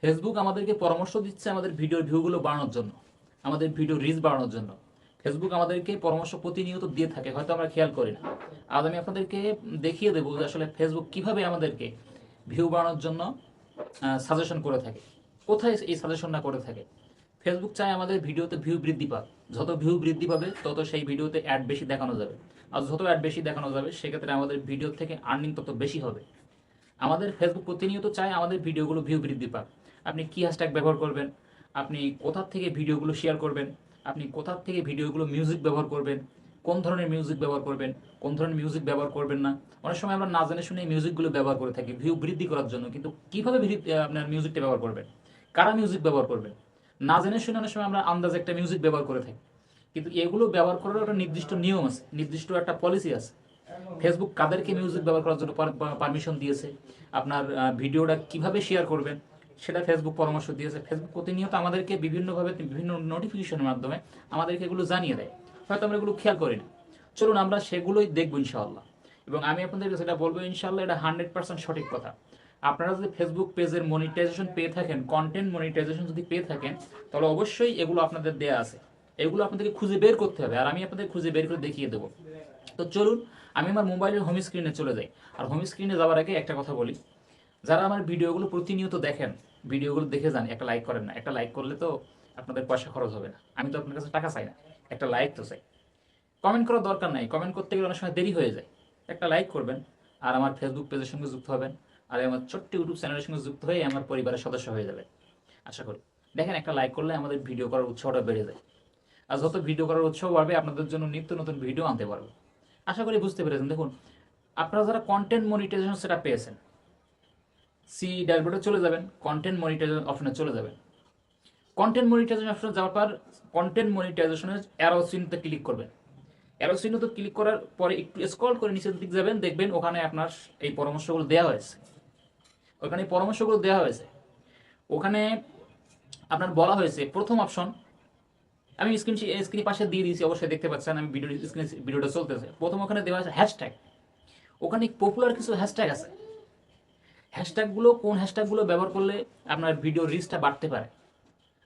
Facebook আমাদেরকে পরামর্শ দিচ্ছে আমাদের ভিডিওর ভিউগুলো বাড়ানোর জন্য, আমাদের ভিডিও রিচ বাড়ানোর জন্য। ফেসবুক আমাদেরকে পরামর্শ প্রতিনিয়ত দিয়ে থাকে, হয়তো আমরা খেয়াল করি না। আজ আমি আপনাদেরকে দেখিয়ে দেবো যে আসলে ফেসবুক কিভাবে আমাদেরকে ভিউ বাড়ানোর জন্য সাজেশন করে থাকে। কোথায় এই সাজেশনটা করে থাকে? ফেসবুক চায় আমাদের ভিডিওতে ভিউ বৃদ্ধি পাক। যত ভিউ বৃদ্ধি পাবে তত সেই ভিডিওতে অ্যাড বেশি দেখানো যাবে। আর যত অ্যাড বেশি দেখানো যাবে সেক্ষেত্রে আমাদের ভিডিও থেকে আর্নিং তত বেশি হবে। আমাদের ফেসবুক প্রতিনিয়ত চায় আমাদের ভিডিওগুলো ভিউ বৃদ্ধি পাক। আপনি কি হ্যাশট্যাগ ব্যবহার করবেন, আপনি কোথার থেকে ভিডিওগুলো শেয়ার করবেন, আপনি কোথার থেকে ভিডিওগুলো মিউজিক ব্যবহার করবেন, কোন ধরনের মিউজিক ব্যবহার করবেন, কোন ধরনের মিউজিক ব্যবহার করবেন না। অনেক সময় আমরা না জেনে শুনে এই মিউজিকগুলো ব্যবহার করে থাকি ভিউ বৃদ্ধি করার জন্য, কিন্তু কীভাবে আপনার মিউজিকটা ব্যবহার করবেন, কারা মিউজিক ব্যবহার করবেন, না জেনে শুনে অনেক সময় আমরা আন্দাজে একটা মিউজিক ব্যবহার করে থাকি। কিন্তু এগুলো ব্যবহার করার একটা নির্দিষ্ট নিয়ম আছে, নির্দিষ্ট একটা পলিসি আছে। ফেসবুক কাদেরকে মিউজিক ব্যবহার করার জন্য পারমিশন দিয়েছে, আপনার ভিডিওটা কিভাবে শেয়ার করবেন সেটা ফেসবুক পরামর্শ দিয়েছে। ফেসবুক প্রতিনিয়ত আমাদেরকে বিভিন্নভাবে বিভিন্ন নোটিফিকেশনের মাধ্যমে আমাদেরকে এগুলো জানিয়ে দেয়, হয়তো আমরা এগুলো খেয়াল করি না। চলুন আমরা সেগুলোই দেখবো ইনশাআল্লাহ। এবং আমি আপনাদেরকে সেটা বলবো ইনশাআল্লাহ, এটা 100% সঠিক কথা। আপনারা যদি ফেসবুক পেজের মনিটাইজেশন পেয়ে থাকেন, কন্টেন্ট মনিটাইজেশন যদি পেয়ে থাকেন, তাহলে অবশ্যই এগুলো আপনাদের দেয়া আছে। এগুলো আপনাদেরকে খুঁজে বের করতে হবে, আর আমি আপনাদের খুঁজে বের করে দেখিয়ে দেবো। তো চলুন আমি আমার মোবাইলের হোম স্ক্রিনে চলে যাই। আর হোম স্ক্রিনে যাওয়ার আগে একটা কথা বলি, যারা আমার ভিডিওগুলো প্রতিনিয়ত দেখেন, ভিডিওগুলো দেখে যান, একটা লাইক করেন না। একটা লাইক করলে তো আপনাদের পয়সা খরচ হবে না, আমি তো আপনার কাছে টাকা চাই না, একটা লাইক তো চাই। কমেন্ট করার দরকার নাই, কমেন্ট করতে গেলে অনেক সময় দেরি হয়ে যায়। একটা লাইক করবেন আর আমার ফেসবুক পেজের সঙ্গে যুক্ত হবেন, আর আমার ছোট্ট ইউটিউব চ্যানেলের সঙ্গে যুক্ত হয়ে আমার পরিবারের সদস্য হয়ে যাবে আশা করি। দেখেন, একটা লাইক করলে আমাদের ভিডিও করার উৎসাহটা বেড়ে যায়। আর যত ভিডিও করার উৎসাহ বাড়বে, আপনাদের জন্য নিত্য নতুন ভিডিও আনতে পারবো। আশা করি বুঝতে পেরেছেন। দেখুন, আপনারা যারা কন্টেন্ট মনিটাইজেশন সেটা পেয়েছেন, সি ড্যাশবোর্ডে চলে যাবেন, কন্টেন্ট মনিটাইজেশন অপশনে চলে যাবেন। কন্টেন্ট মনিটাইজেশন অপশনে যাওয়ার পর কন্টেন্ট মনিটাইজেশনের অ্যারো চিহ্নতে ক্লিক করবেন। অ্যারো চিহ্নতে ক্লিক করার পরে একটু স্ক্রল করে নিচের দিক যাবেন, দেখবেন ওখানে আপনার এই পরামর্শগুলো দেওয়া হয়েছে। ওখানে এই পরামর্শগুলো দেওয়া হয়েছে। ওখানে আপনার বলা হয়েছে প্রথম অপশন, আমি স্ক্রিন পাশে দিয়ে দিয়েছি, অবশ্যই দেখতে পাচ্ছেন, আমি ভিডিওটা চলতেছে। প্রথম ওখানে দেওয়া আছে হ্যাশট্যাগ। ওখানে পপুলার কিছু হ্যাশট্যাগ আছে। হ্যাশট্যাগুলো কোন হ্যাশট্যাগুলো ব্যবহার করলে আপনার ভিডিও রিচটা বাড়তে পারে,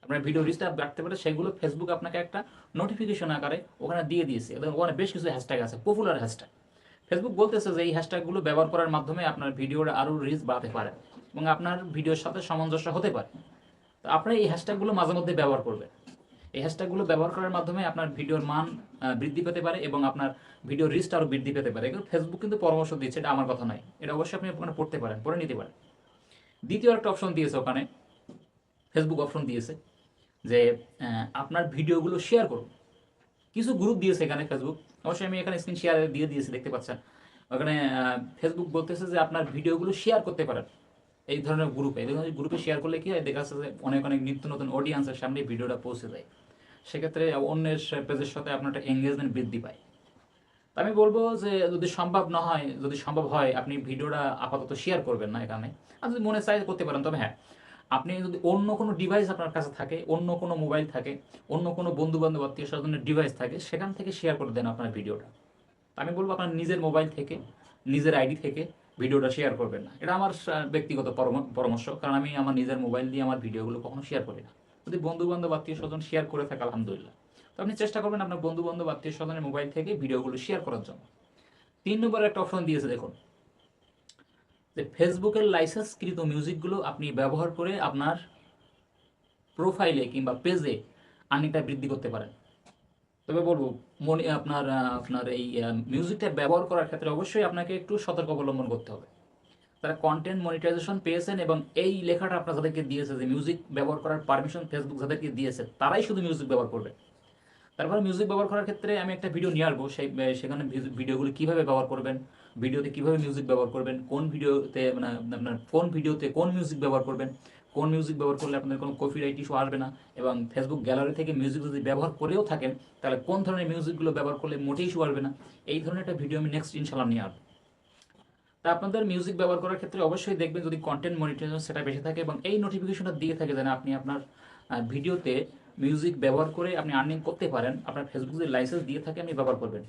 আপনার ভিডিও রিচটা বাড়তে পারে, সেগুলো ফেসবুক আপনাকে একটা নোটিফিকেশন আকারে ওখানে দিয়ে দিয়েছে। এবং ওখানে বেশ কিছু হ্যাশট্যাগ আছে, পপুলার হ্যাশট্যাগ। ফেসবুক বলতেছে যে এই হ্যাশট্যাগুলো ব্যবহার করার মাধ্যমে আপনার ভিডিওটা আরও রিচ বাড়াতে পারে এবং আপনার ভিডিওর সাথে সামঞ্জস্য হতে পারে। তো আপনি এই হ্যাশট্যাগুলো মাঝে মধ্যে ব্যবহার করবেন। এই হ্যাশট্যাগুলো ব্যবহার করার মাধ্যমে আপনার ভিডিওর মান বৃদ্ধি পেতে পারে এবং আপনার ভিডিওর রিচটা আরও বৃদ্ধি পেতে পারে। এগুলো ফেসবুক কিন্তু পরামর্শ দিচ্ছে, এটা আমার কথা নয়, এটা অবশ্যই আপনি ওখানে পড়তে পারেন, পড়ে নিতে পারেন। দ্বিতীয় একটা অপশন দিয়েছে ওখানে, ফেসবুক অপশন দিয়েছে যে আপনার ভিডিওগুলো শেয়ার করুন। কিছু গ্রুপ দিয়েছে এখানে ফেসবুক, অবশ্যই আমি এখানে স্ক্রিন শেয়ার দিয়ে দিয়েছি, দেখতে পাচ্ছেন। ওখানে ফেসবুক বলতেছে যে আপনার ভিডিওগুলো শেয়ার করতে পারেন এই ধরনের গ্রুপে। এই ধরনের গ্রুপে শেয়ার করলে কি হয়, দেখা যাচ্ছে যে অনেক অনেক নিত্য নতুন অডিয়েন্সের সামনে ভিডিওটা পৌঁছে যায়। সেক্ষেত্রে অন্যের পেজের সাথে আপনার একটা এঙ্গেজমেন্ট বৃদ্ধি পায়। তো আমি বলবো যে যদি সম্ভব না হয়, যদি সম্ভব হয় আপনি ভিডিওটা আপাতত শেয়ার করবেন না এখানে। আর যদি মনে চাই করতে পারেন, তবে হ্যাঁ, আপনি যদি অন্য কোনো ডিভাইস আপনার কাছে থাকে, অন্য কোনো মোবাইল থাকে, অন্য কোনো বন্ধু বান্ধব আত্মীয় স্বজনের ডিভাইস থাকে, সেখান থেকে শেয়ার করে দেন আপনার ভিডিওটা। আমি বলবো আপনার নিজের মোবাইল থেকে, নিজের আইডি থেকে ভিডিওটা শেয়ার করবেন না। এটা আমার ব্যক্তিগত পরামর্শ, কারণ আমি আমার নিজের মোবাইল দিয়ে আমার ভিডিওগুলো কখনো শেয়ার করি না। যদি বন্ধু বান্ধব আত্মীয় স্বজন শেয়ার করে থাকে আলহামদুলিল্লাহ, তো আপনি চেষ্টা করবেন আপনার বন্ধু বান্ধব আত্মীয় স্বজনের মোবাইল থেকে ভিডিওগুলো শেয়ার করার জন্য। 3 নম্বরে একটা অপশন দিয়েছে দেখুন, যে ফেসবুকের লাইসেন্সকৃত মিউজিকগুলো আপনি ব্যবহার করে আপনার প্রোফাইলে কিংবা পেজে আর্নিংটা বৃদ্ধি করতে পারেন। তবে বলবো মনে আপনার আপনার এই মিউজিকটা ব্যবহার করার ক্ষেত্রে অবশ্যই আপনাকে একটু সতর্ক অবলম্বন করতে হবে। তারা কন্টেন্ট মনিটাইজেশন পেয়েছেন এবং এই লেখাটা আপনার যাদেরকে দিয়েছে যে মিউজিক ব্যবহার করার পারমিশন ফেসবুক যাদেরকে দিয়েছে, তারাই শুধু মিউজিক ব্যবহার করবে। তারপরে মিউজিক ব্যবহার করার ক্ষেত্রে আমি একটা ভিডিও নিয়ে আসবো, সেখানে ভিডিওগুলো কীভাবে ব্যবহার করবেন, ভিডিওতে কীভাবে মিউজিক ব্যবহার করবেন, কোন ভিডিওতে মানে আপনার কোন ভিডিওতে কোন মিউজিক ব্যবহার করবেন, কোন মিউজিক ব্যবহার করলে আপনাদের কোনো কপিরাইট ইস্যু আসবে না, এবং ফেসবুক গ্যালারি থেকে মিউজিক যদি ব্যবহার করেও থাকেন তাহলে কোন ধরনের মিউজিকগুলো ব্যবহার করলে মোটেই ইস্যু আসবে না। এই ধরনের একটা ভিডিও আমি নেক্সট ইনশাল্লাহ নিয়ে আসবো। তা আপনাদের মিউজিক ব্যবহার করার ক্ষেত্রে অবশ্যই দেখবেন যদি কন্টেন্ট মনিটাইজেশন সেটা বেশি থাকে এবং এই নোটিফিকেশনটা দিয়ে থাকে যেন আপনি আপনার ভিডিওতে মিউজিক ব্যবহার করে আপনি আর্নিং করতে পারেন, আপনার ফেসবুক যদি লাইসেন্স দিয়ে থাকে আপনি ব্যবহার করবেন।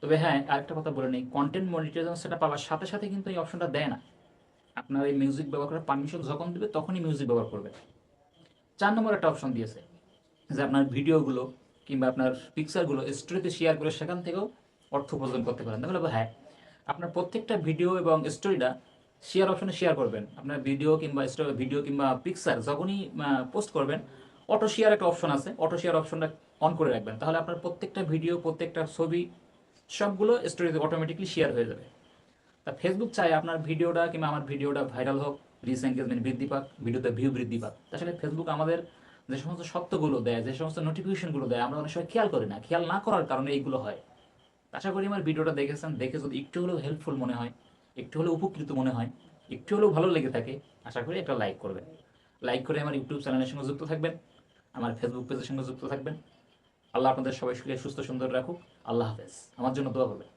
তবে হ্যাঁ, আরেকটা কথা বলে নেই, কন্টেন্ট মনিটাইজেশন সেটা পাওয়ার সাথে সাথে কিন্তু এই অপশনটা দেয় না। আপনার এই মিউজিক ব্যবহার করার পারমিশন যখন দেবে তখনই মিউজিক ব্যবহার করবেন। 4 নম্বর একটা অপশন দিয়েছে যে আপনার ভিডিওগুলো কিংবা আপনার পিকচারগুলো স্টোরিতে শেয়ার করে সেখান থেকেও অর্থ উপার্জন করতে পারেন। তাহলে হ্যাঁ, আপনার প্রত্যেকটা ভিডিও এবং স্টোরিটা শেয়ার অপশনে শেয়ার করবেন। আপনার ভিডিও কিংবা পিকচার যখনই পোস্ট করবেন, অটো শেয়ার একটা অপশন আছে, অটো শেয়ার অপশনটা অন করে রাখবেন। তাহলে আপনার প্রত্যেকটা ভিডিও, প্রত্যেকটা ছবি সবগুলো স্টোরিতে অটোমেটিকলি শেয়ার হয়ে যাবে। তা ফেসবুক চায় আপনার ভিডিওটা কিংবা আমার ভিডিওটা ভাইরাল হোক, রিচ এঙ্গেজমেন্ট বৃদ্ধি পাক, ভিডিওতে ভিউ বৃদ্ধি পাক। আসলে ফেসবুক আমাদের যে সমস্ত সত্যগুলো দেয়, যে সমস্ত নোটিফিকেশনগুলো দেয়, আমরা অনেক সময় খেয়াল করি না। খেয়াল না করার কারণে এইগুলো হয়। আশা করি আমার ভিডিওটা দেখেছেন, দেখে যদি একটু হলেও হেল্পফুল মনে হয়, একটু হলেও উপকৃত মনে হয়, একটু হলেও ভালো লেগে থাকে, আশা করি একটা লাইক করবেন। লাইক করে আমার ইউটিউব চ্যানেলের সঙ্গে যুক্ত থাকবেন, আমার ফেসবুক পেজের সঙ্গে যুক্ত থাকবেন। আল্লাহ আপনাদের সবাইকে সুস্থ সুন্দর রাখুক। আল্লাহ হাফেজ। আমার জন্য দোয়া করবেন।